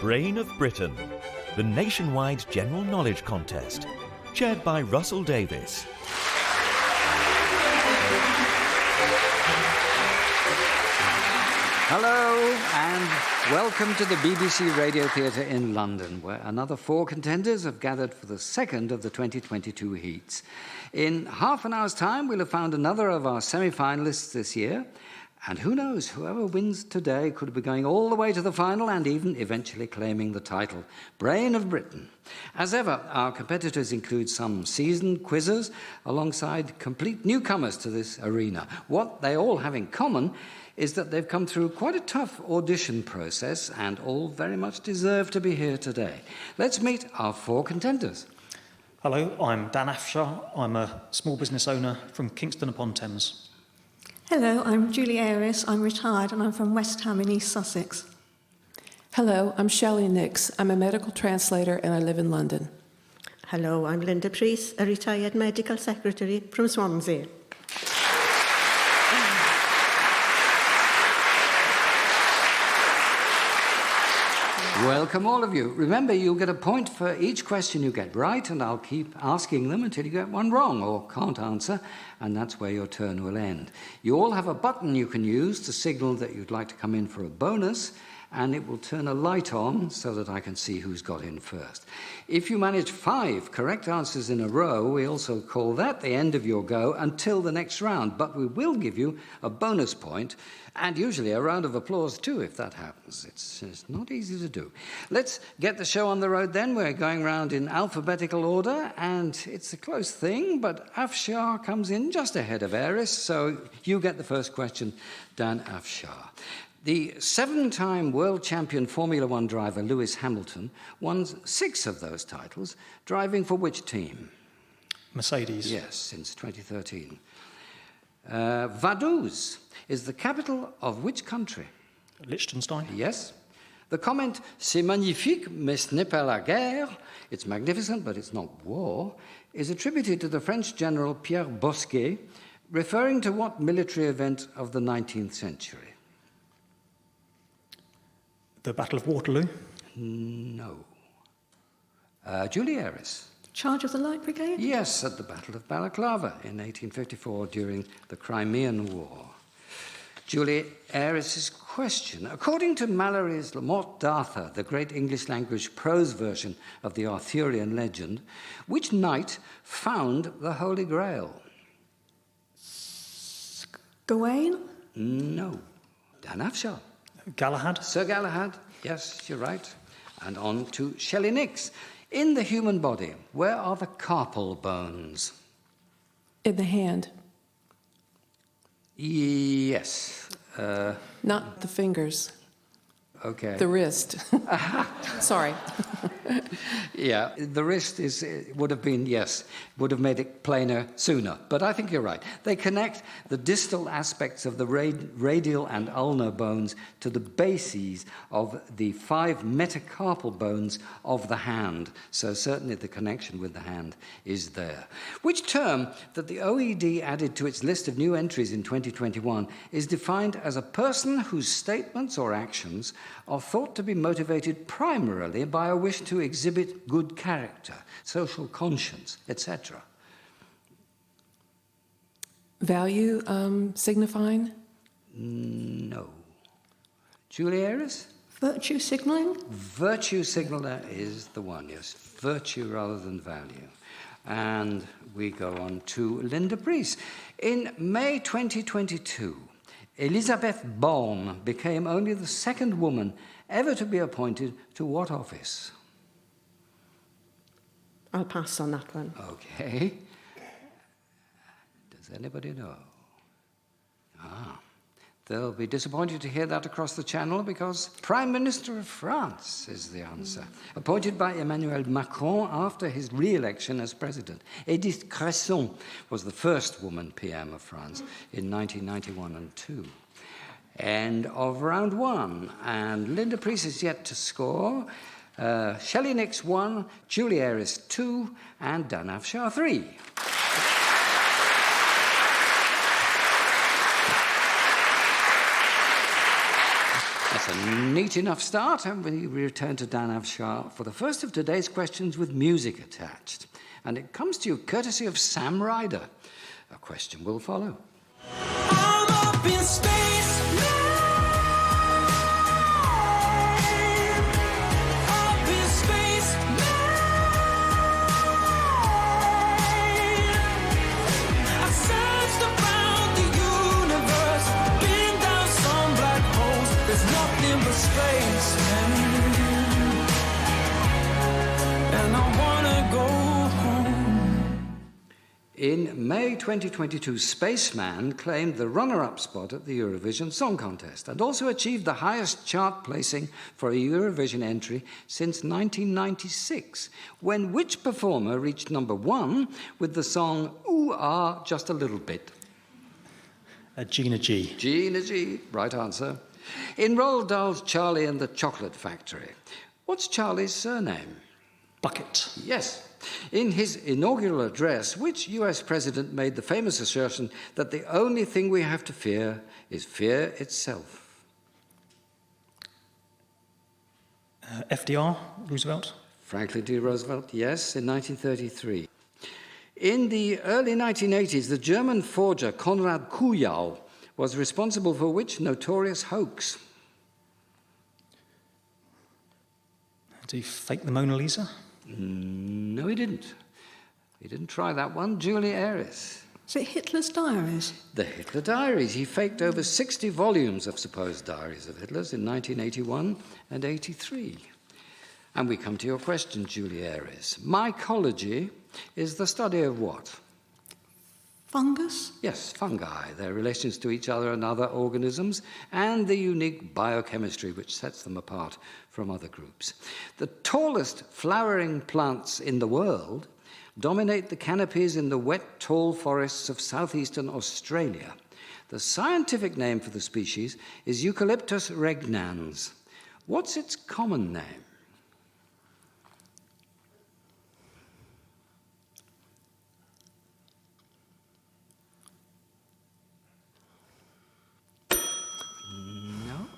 Brain of Britain, the nationwide general knowledge contest, chaired by Russell Davis. Hello and welcome to the BBC Radio Theatre in London, where another 4 contenders have gathered for the second of the 2022 heats. In half an hour's time, we'll have found another of our semi-finalists this year. And who knows, whoever wins today could be going all the way to the final and even eventually claiming the title, Brain of Britain. As ever, our competitors include some seasoned quizzers alongside complete newcomers to this arena. What they all have in common is that they've come through quite a tough audition process and all very much deserve to be here today. Let's meet our 4 contenders. Hello, I'm Dan AFSHAR. I'm a small business owner from Kingston-on-Thames. Hello, I'm Julie ARIS. I'm retired and I'm from West Ham in East Sussex. Hello, I'm SHELLEY NIX. I'm a medical translator and I live in London. Hello, I'm PREECE, a retired medical secretary from Swansea. Welcome all of you. Remember, you'll get a point for each question you get right, and I'll keep asking them until you get one wrong or can't answer, and that's where your turn will end. You all have a button you can use to signal that you'd like to come in for a bonus, and it will turn a light on so that I can see who's got in first. If you manage 5 correct answers in a row, we also call that the end of your go until the next round, but we will give you a bonus point and usually a round of applause too if that happens. It's not easy to do. Let's get the show on the road then. We're going round in alphabetical order, and it's a close thing, but AFSHAR comes in just ahead of ARIS, so you get the first question, Dan AFSHAR. The 7-time world champion Formula One driver Lewis Hamilton won 6 of those titles, driving for which team? Mercedes. Yes, since 2013. Vaduz is the capital of which country? Liechtenstein. Yes. The comment, c'est magnifique, mais ce n'est pas la guerre, it's magnificent, but it's not war, is attributed to the French general Pierre Bosquet, referring to what military event of the 19th century? The Battle of Waterloo. No. Julie ARIS. Charge of the Light Brigade? Yes, at the Battle of Balaclava in 1854 during the Crimean War. Julie ARIS's question. According to Malory's La Morte d'Arthur, the great English language prose version of the Arthurian legend, which knight found the Holy Grail? Gawain? No. Dan AFSHAR. Galahad. Sir Galahad. Yes, you're right. And on to SHELLEY NIX. In the human body, where are the carpal bones? In the hand. Yes. Not the fingers. Okay. The wrist. Sorry. Yeah, the wrist would have been, yes, would have made it plainer sooner. But I think you're right. They connect the distal aspects of the radial and ulnar bones to the bases of the 5 metacarpal bones of the hand. So certainly the connection with the hand is there. Which term that the OED added to its list of new entries in 2021 is defined as a person whose statements or actions are thought to be motivated primarily by a wish to exhibit good character, social conscience, etc. Value signifying? No. Julie ARIS? Virtue signalling? Virtue signaler is the one, yes. Virtue rather than value. And we go on to Linda PREECE. In May 2022, Elizabeth Bourne became only the 2nd woman ever to be appointed to what office? I'll pass on that one. Okay. Does anybody know? They'll be disappointed to hear that across the channel because Prime Minister of France is the answer. Appointed by Emmanuel Macron after his re-election as president. Edith Cresson was the first woman PM of France in 1991 and 2. End of round 1. And Linda PREECE is yet to score. SHELLEY NIX 1, Julie ARIS 2, and Dan AFSHAR 3. That's a neat enough start, and we return to Dan AFSHAR for the first of today's questions with music attached. And it comes to you courtesy of Sam Ryder. A question will follow. I'm up in space now. Up in space now. I've searched around the universe, been down some black holes. There's nothing but space, man. And I wanna go home. In May 2022, Spaceman claimed the runner-up spot at the Eurovision Song Contest and also achieved the highest chart placing for a Eurovision entry since 1996, when which performer reached number 1 with the song Ooh Ah Just a Little Bit? Gina G. Gina G, right answer. In Roald Dahl's Charlie and the Chocolate Factory, what's Charlie's surname? Bucket. Yes. In his inaugural address, which US president made the famous assertion that the only thing we have to fear is fear itself? FDR, Roosevelt. Franklin D. Roosevelt, yes, in 1933. In the early 1980s, the German forger Konrad Kujau was responsible for which notorious hoax? Did he fake the Mona Lisa? No, he didn't. He didn't try that one. Julie ARIS. Is it Hitler's diaries? The Hitler Diaries. He faked over 60 volumes of supposed diaries of Hitler's in 1981 and 83. And we come to your question, Julie ARIS. Mycology is the study of what? Fungus? Yes, fungi, their relations to each other and other organisms, and the unique biochemistry which sets them apart from other groups. The tallest flowering plants in the world dominate the canopies in the wet, tall forests of southeastern Australia. The scientific name for the species is Eucalyptus regnans. What's its common name?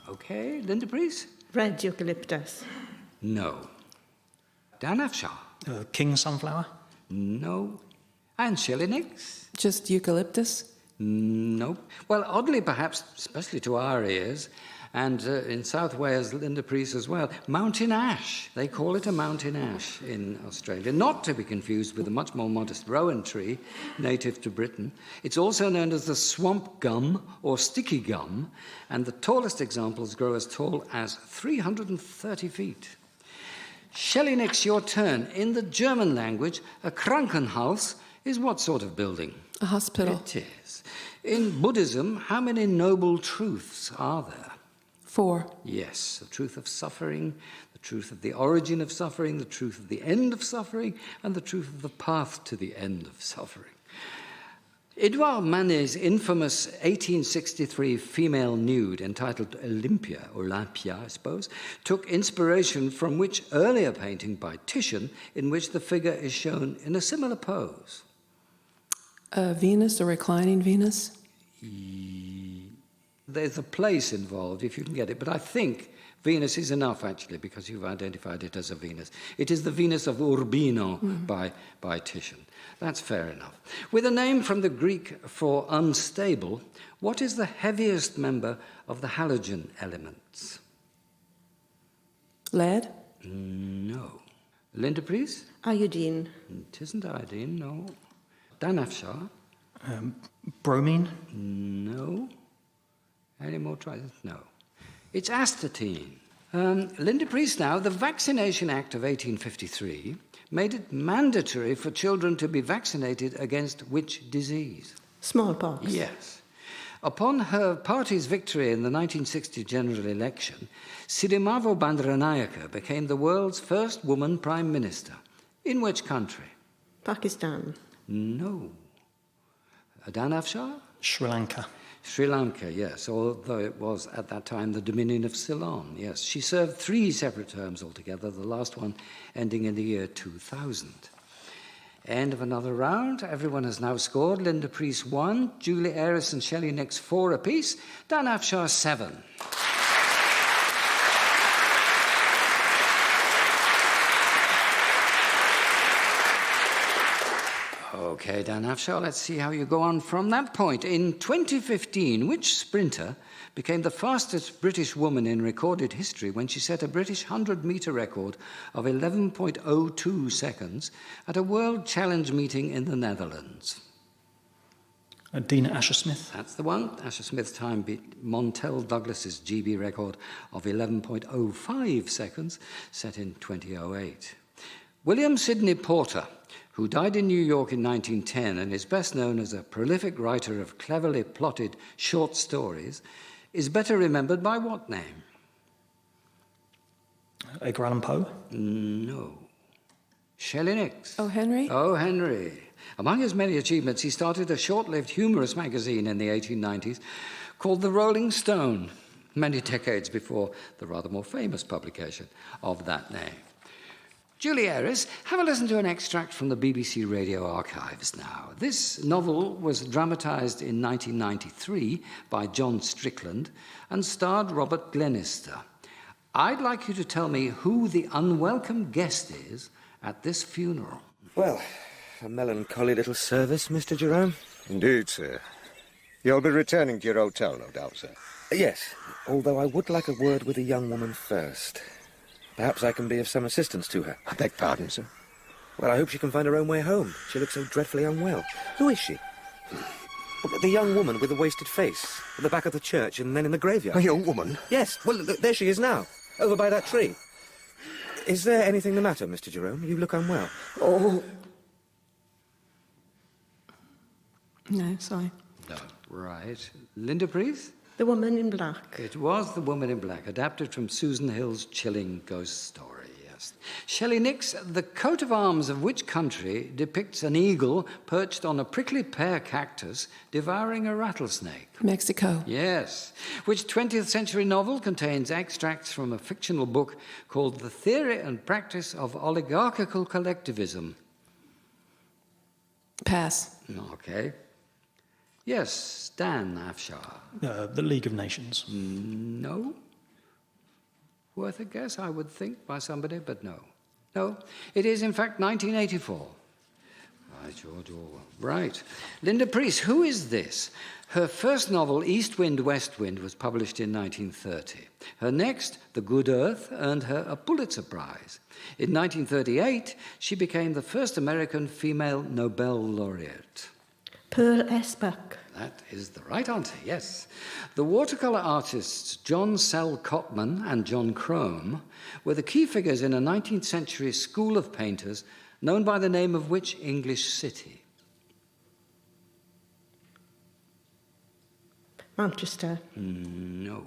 Okay, Linda Preece? Red eucalyptus. No. Dan AFSHAR? King sunflower. No. And SHELLEY NIX? Just eucalyptus? Nope. Well, oddly perhaps, especially to our ears, and in South Wales, Linda Preece as well, mountain ash. They call it a mountain ash in Australia, not to be confused with the much more modest rowan tree, native to Britain. It's also known as the swamp gum or sticky gum, and the tallest examples grow as tall as 330 feet. SHELLEY NIX, your turn. In the German language, a Krankenhaus is what sort of building? A hospital. It is. In Buddhism, how many noble truths are there? 4. Yes, the truth of suffering, the truth of the origin of suffering, the truth of the end of suffering, and the truth of the path to the end of suffering. Edouard Manet's infamous 1863 female nude entitled Olympia, I suppose, took inspiration from which earlier painting by Titian in which the figure is shown in a similar pose? Venus, a reclining Venus? There's a place involved, if you can get it, but I think Venus is enough, actually, because you've identified it as a Venus. It is the Venus of Urbino by Titian. That's fair enough. With a name from the Greek for unstable, what is the heaviest member of the halogen elements? Lead? No. Linda Preece? Iodine. It isn't iodine, no. Dan AFSHAR? Bromine. No. Any more tries? No. It's astatine. Linda Preece now, the Vaccination Act of 1853 made it mandatory for children to be vaccinated against which disease? Smallpox. Yes. Upon her party's victory in the 1960 general election, Sirimavo Bandaranaike became the world's first woman prime minister. In which country? Pakistan. No. Dan AFSHAR? Sri Lanka. Sri Lanka, yes, although it was at that time the Dominion of Ceylon, yes. She served 3 separate terms altogether, the last one ending in the year 2000. End of another round. Everyone has now scored. Linda Preece 1, Julie ARIS and SHELLEY NIX 4 apiece, Dan AFSHAR 7. OK, Dan AFSHAR, let's see how you go on from that point. In 2015, which sprinter became the fastest British woman in recorded history when she set a British 100-metre record of 11.02 seconds at a World Challenge meeting in the Netherlands? Dina Asher-Smith. That's the one. Asher-Smith's time beat Montel Douglas's GB record of 11.05 seconds, set in 2008. William Sidney Porter, who died in New York in 1910 and is best known as a prolific writer of cleverly plotted short stories, is better remembered by what name? Edgar Allan Poe. No. Shelley Nix. Oh, Henry? Oh, Henry. Among his many achievements, he started a short-lived humorous magazine in the 1890s called The Rolling Stone, many decades before the rather more famous publication of that name. Julie ARIS, have a listen to an extract from the BBC Radio Archives now. This novel was dramatised in 1993 by John Strickland and starred Robert Glenister. I'd like you to tell me who the unwelcome guest is at this funeral. Well, a melancholy little service, Mr. Jerome. Indeed, sir. You'll be returning to your hotel, no doubt, sir. Yes, although I would like a word with the young woman first. Perhaps I can be of some assistance to her. I beg pardon, sir. Well, I hope she can find her own way home. She looks so dreadfully unwell. Who is she? The young woman with the wasted face, at the back of the church and then in the graveyard. A young woman? Yes, well, there she is now, over by that tree. Is there anything the matter, Mr. Jerome? You look unwell. Oh. No, sorry. No. Right. Linda PREECE? The Woman in Black. It was The Woman in Black, adapted from Susan Hill's chilling ghost story, yes. Shelley Nix, the coat of arms of which country depicts an eagle perched on a prickly pear cactus devouring a rattlesnake? Mexico. Yes. Which 20th century novel contains extracts from a fictional book called The Theory and Practice of Oligarchical Collectivism? Pass. Okay. Yes, Dan AFSHAR. The League of Nations. No. Worth a guess, I would think, by somebody, but no. No, it is in fact 1984. Right, George Orwell. Right. Linda PREECE, who is this? Her first novel, East Wind, West Wind, was published in 1930. Her next, The Good Earth, earned her a Pulitzer Prize. In 1938, she became the first American female Nobel laureate. Pearl S. Buck. That is the right answer, yes. The watercolour artists John Sell Cotman and John Crome were the key figures in a 19th century school of painters known by the name of which English city? Manchester. No.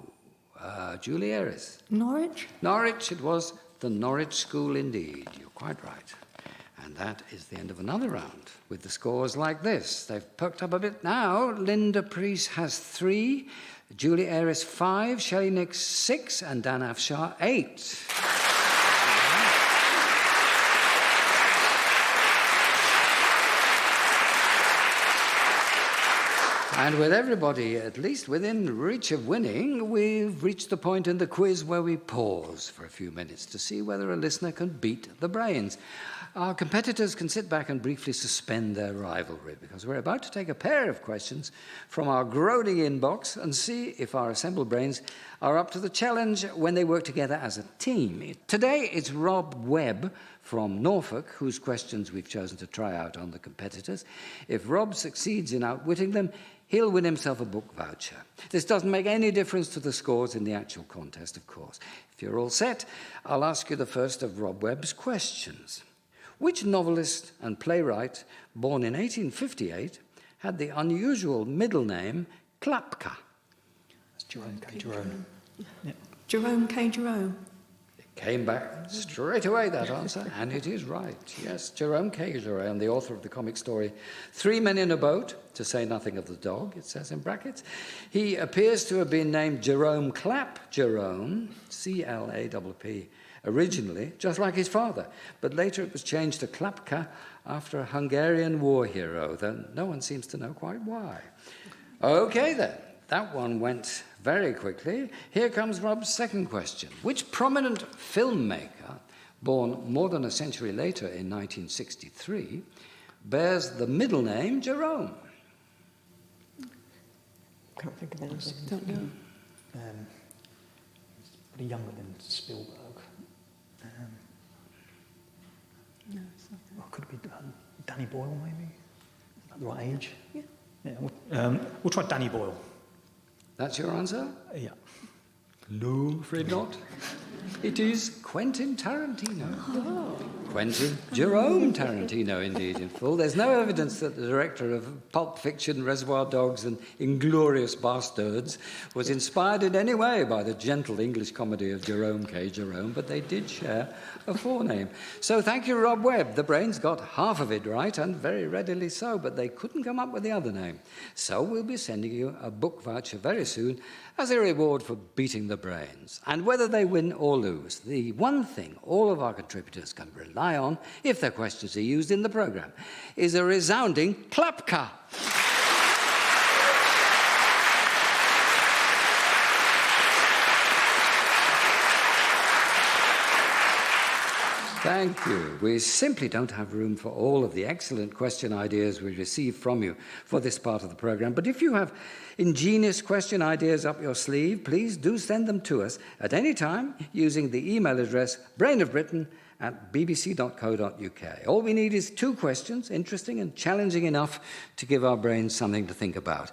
Julie ARIS. Norwich? Norwich, it was the Norwich School indeed. You're quite right. And that is the end of another round, with the scores like this. They've perked up a bit now. Linda PREECE has 3, Julie ARIS 5, Shelley Nix 6, and Dan AFSHAR 8. And with everybody at least within reach of winning, we've reached the point in the quiz where we pause for a few minutes to see whether a listener can beat the brains. Our competitors can sit back and briefly suspend their rivalry, because we're about to take a pair of questions from our groaning inbox and see if our assembled brains are up to the challenge when they work together as a team. Today, it's Rob Webb from Norfolk, whose questions we've chosen to try out on the competitors. If Rob succeeds in outwitting them, he'll win himself a book voucher. This doesn't make any difference to the scores in the actual contest, of course. If you're all set, I'll ask you the first of Rob Webb's questions. Which novelist and playwright, born in 1858, had the unusual middle name Klapka? That's Jerome K. Jerome. Yep. Jerome K. Jerome. It came back straight away, that answer, and it is right. Yes, Jerome K. Jerome, the author of the comic story 3 Men in a Boat, to say nothing of the dog, it says in brackets. He appears to have been named Jerome Clapp Jerome, C-L-A-P-P, originally, just like his father, but later it was changed to Klapka after a Hungarian war hero, though no one seems to know quite why. Okay then, that one went very quickly. Here comes Rob's second question. Which prominent filmmaker, born more than a century later in 1963, bears the middle name Jerome? Can't think of anything. Don't know. Pretty younger than Spielberg. No, it's not. Well, could it be Danny Boyle, maybe? Is that the right age? Yeah. Yeah, we'll try Danny Boyle. That's your answer? Yeah. No, afraid not. It is Quentin Tarantino. Oh. Quentin Jerome Tarantino, indeed, in full. There's no evidence that the director of Pulp Fiction, Reservoir Dogs and Inglourious Bastards was inspired in any way by the gentle English comedy of Jerome K. Jerome, but they did share a forename. So thank you, Rob Webb. The brains got half of it right, and very readily so, but they couldn't come up with the other name. So we'll be sending you a book voucher very soon as a reward for beating the brains. And whether they win or lose, the one thing all of our contributors can rely on, if their questions are used in the programme, is a resounding klapka. Thank you. We simply don't have room for all of the excellent question ideas we receive from you for this part of the programme. But if you have ingenious question ideas up your sleeve, please do send them to us at any time using the email address brainofbritain@bbc.co.uk. All we need is 2 questions, interesting and challenging enough to give our brains something to think about.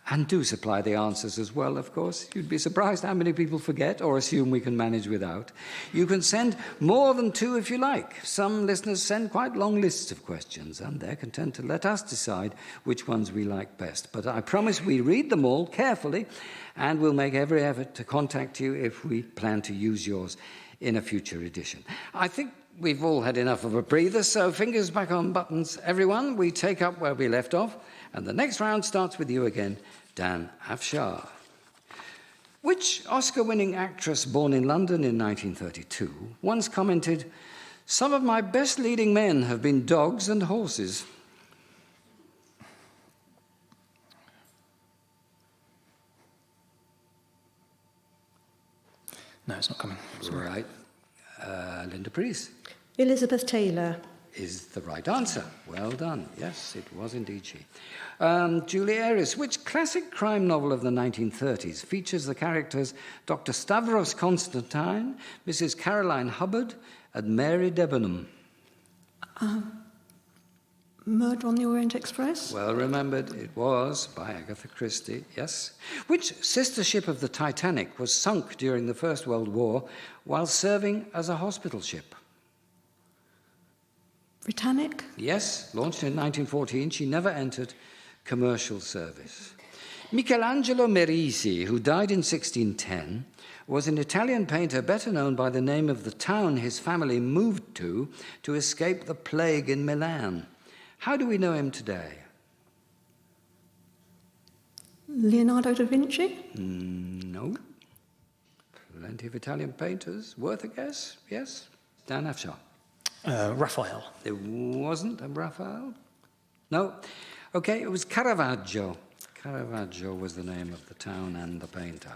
And do supply the answers as well, of course. You'd be surprised how many people forget or assume we can manage without. You can send more than 2 if you like. Some listeners send quite long lists of questions, and they're content to let us decide which ones we like best. But I promise we read them all carefully, and we'll make every effort to contact you if we plan to use yours in a future edition. I think we've all had enough of a breather, so fingers back on buttons, everyone. We take up where we left off. And the next round starts with you again, Dan AFSHAR. Which Oscar-winning actress born in London in 1932 once commented, "Some of my best leading men have been dogs and horses"? No, it's not coming. Sorry. Right. Linda PREECE Elizabeth Taylor. is the right answer. Well done. Yes, it was indeed she. Julie ARIS, which classic crime novel of the 1930s features the characters Dr. Stavros Constantine, Mrs. Caroline Hubbard, and Mary Debenham? Murder on the Orient Express? Well remembered, it was by Agatha Christie, yes. Which sister ship of the Titanic was sunk during the First World War while serving as a hospital ship? Britannic? Yes, launched in 1914, she never entered commercial service. Michelangelo Merisi, who died in 1610, was an Italian painter better known by the name of the town his family moved to escape the plague in Milan. How do we know him today? Leonardo da Vinci? No. Plenty of Italian painters. Worth a guess? Yes? Dan AFSHAR. Raphael. There wasn't a Raphael? No. Okay, it was Caravaggio. Caravaggio was the name of the town and the painter.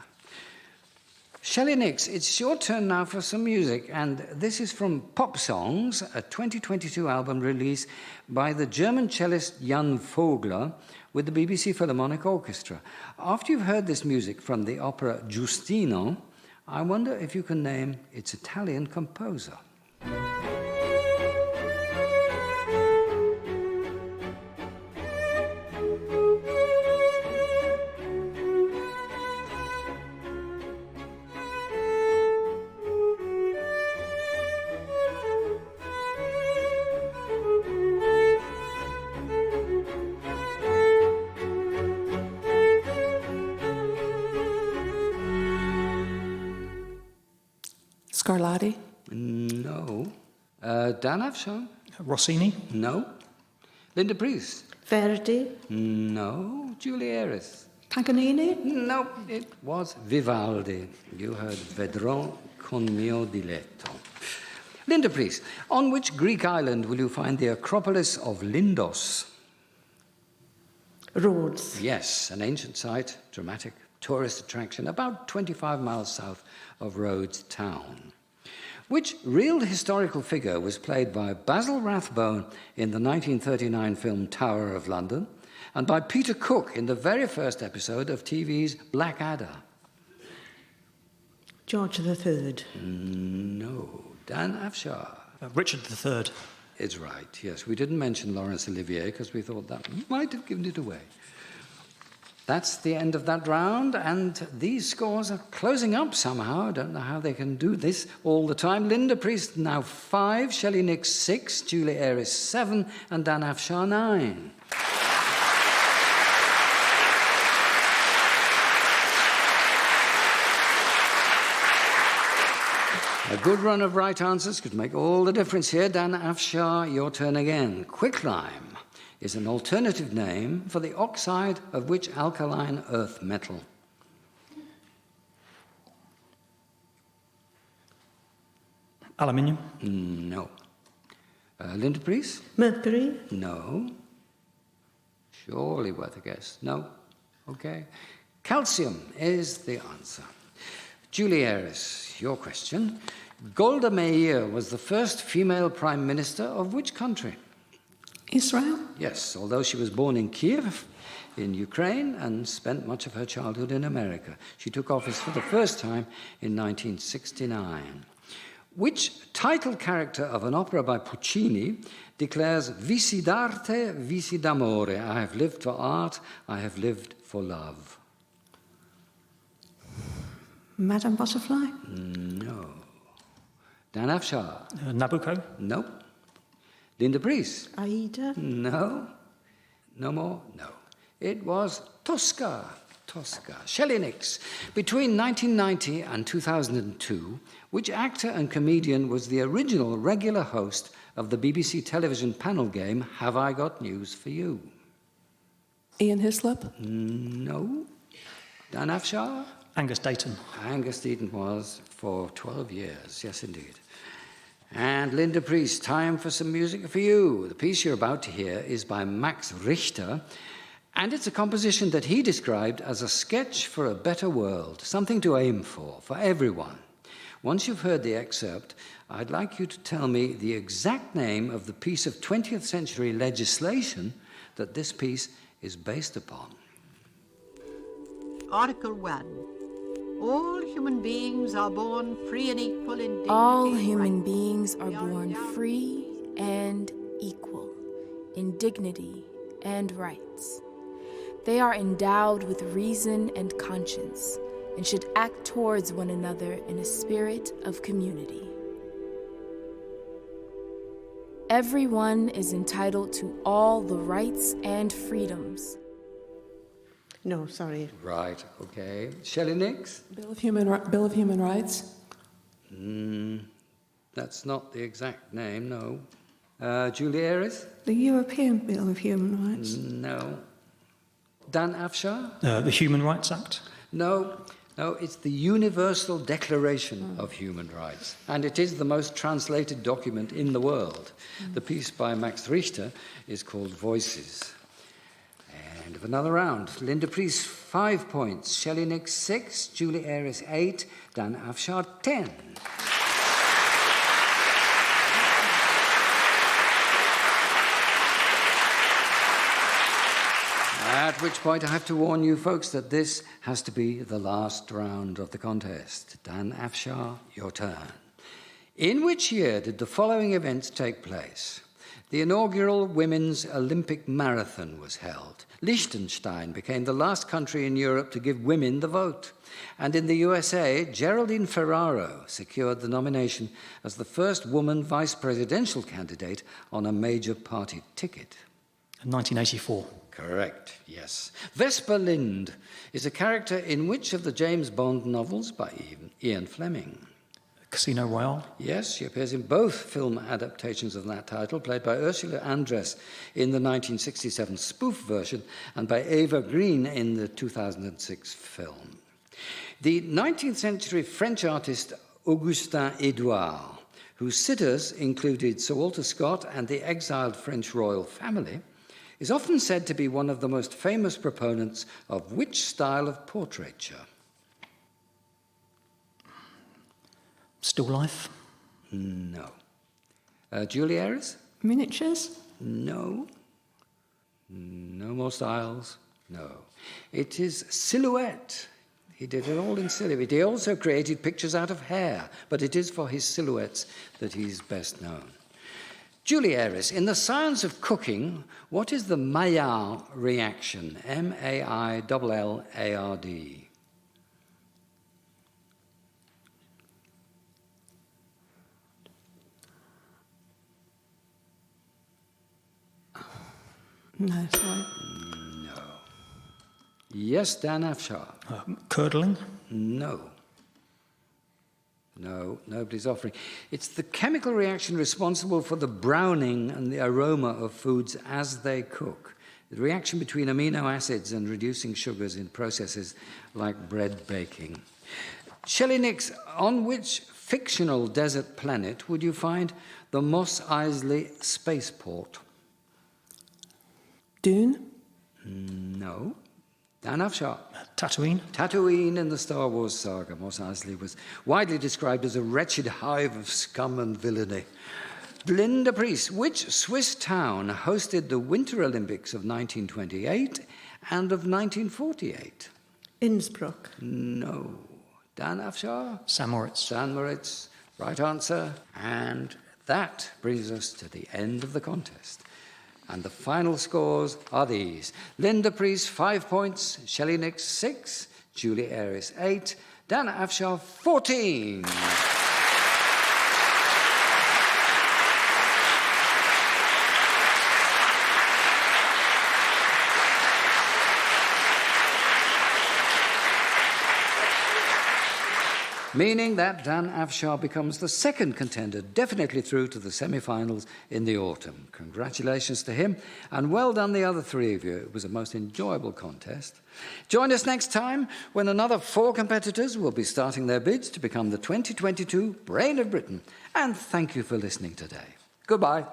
SHELLEY NIX, it's your turn now for some music, and this is from Pop Songs, a 2022 album release by the German cellist Jan Vogler with the BBC Philharmonic Orchestra. After you've heard this music from the opera Giustino, I wonder if you can name its Italian composer. Scarlatti? No. Dan AFSHAR? Rossini. No. Linda PREECE? Verdi. No. Julie ARIS? Paganini? No, it was Vivaldi. You heard Vedrò con mio diletto. Linda PREECE, on which Greek island will you find the Acropolis of Lindos? Rhodes. Yes, an ancient site, dramatic tourist attraction, about 25 miles south of Rhodes town. Which real historical figure was played by Basil Rathbone in the 1939 film Tower of London and by Peter Cook in the very first episode of TV's Blackadder? George III. No. Dan AFSHAR. Richard III. Is right, yes. We didn't mention Laurence Olivier because we thought that might have given it away. That's the end of that round, and these scores are closing up somehow. I don't know how they can do this all the time. Linda Priest now 5, Shelley Nix 6, Julie ARIS 7, and Dan AFSHAR 9. A good run of right answers could make all the difference here. Dan AFSHAR, your turn again. Quicklime is an alternative name for the oxide of which alkaline earth metal? Aluminium. No. Linda Priest? Mercury. No. Surely worth a guess. No. Okay. Calcium is the answer. Julie ARIS, your question. Golda Meir was the first female prime minister of which country? Israel? Yes, although she was born in Kiev, in Ukraine, and spent much of her childhood in America. She took office for the first time in 1969. Which title character of an opera by Puccini declares "Visi d'arte, visi d'amore"? I have lived for art, I have lived for love. Madame Butterfly? No. Dan AFSHAR? Nabucco. No. Linda Priest? Aida. No. No more? No. It was Tosca. Tosca. Shelley Nix. Between 1990 and 2002, which actor and comedian was the original regular host of the BBC television panel game Have I Got News for You? Ian Hislop? No. Dan AFSHAR? Angus Dayton. Angus Deaton was for 12 years, yes indeed. And Linda Priest, time for some music for you. The piece you're about to hear is by Max Richter, and it's a composition that he described as a sketch for a better world, something to aim for everyone. Once you've heard the excerpt, I'd like you to tell me the exact name of the piece of 20th century legislation that this piece is based upon. Article 1. All human beings are born free and equal in dignity. All human beings are born free and equal in dignity and rights. They are endowed with reason and conscience and should act towards one another in a spirit of community. Everyone is entitled to all the rights and freedoms. No, sorry. Right, okay. Shelley Nix? Bill of Human Rights? That's not the exact name, no. Julie ARIS? The European Bill of Human Rights? No. Dan AFSHAR? The Human Rights Act. No, it's the Universal Declaration of Human Rights, and it is the most translated document in the world. The piece by Max Richter is called Voices. End of another round. Linda Priest, 5 points. Shelley Nix, 6. Julie ARIS, 8. Dan AFSHAR, 10. At which point I have to warn you folks that this has to be the last round of the contest. Dan AFSHAR, your turn. In which year did the following events take place? The inaugural Women's Olympic Marathon was held. Liechtenstein became the last country in Europe to give women the vote. And in the USA, Geraldine Ferraro secured the nomination as the first woman vice presidential candidate on a major party ticket. 1984. Correct, yes. Vesper Lynd is a character in which of the James Bond novels by Ian Fleming? Casino Royale. Yes, she appears in both film adaptations of that title, played by Ursula Andress in the 1967 spoof version and by Eva Green in the 2006 film. The 19th century French artist Augustin Edouard, whose sitters included Sir Walter Scott and the exiled French royal family, is often said to be one of the most famous proponents of which style of portraiture? Still life. No. Julie ARIS? Miniatures? No. No more styles? No. It is silhouette. He did it all in silhouette. He also created pictures out of hair, but it is for his silhouettes that he's best known. Julie ARIS, in the science of cooking, what is the Maillard reaction? M-A-I-L-L-A-R-D. No, sorry. No. Yes, Dan AFSHAR. Curdling? No. No, nobody's offering. It's the chemical reaction responsible for the browning and the aroma of foods as they cook. The reaction between amino acids and reducing sugars in processes like bread baking. Shelley Nix, on which fictional desert planet would you find the Mos Eisley spaceport? Dune? No. Dan AFSHAR. Tatooine? Tatooine in the Star Wars saga. Mos Eisley was widely described as a wretched hive of scum and villainy. Linda PREECE, which Swiss town hosted the Winter Olympics of 1928 and of 1948? Innsbruck. No. Dan AFSHAR? St. Moritz. St. Moritz. Right answer. And that brings us to the end of the contest. And the final scores are these. Linda PREECE, 5 points. Shelley Nix, 6. Julie ARIS, 8. Dan AFSHAR, 14. Meaning that Dan AFSHAR becomes the second contender, definitely through to the semi-finals in the autumn. Congratulations to him, and well done the other three of you. It was a most enjoyable contest. Join us next time when another 4 competitors will be starting their bids to become the 2022 Brain of Britain. And thank you for listening today. Goodbye.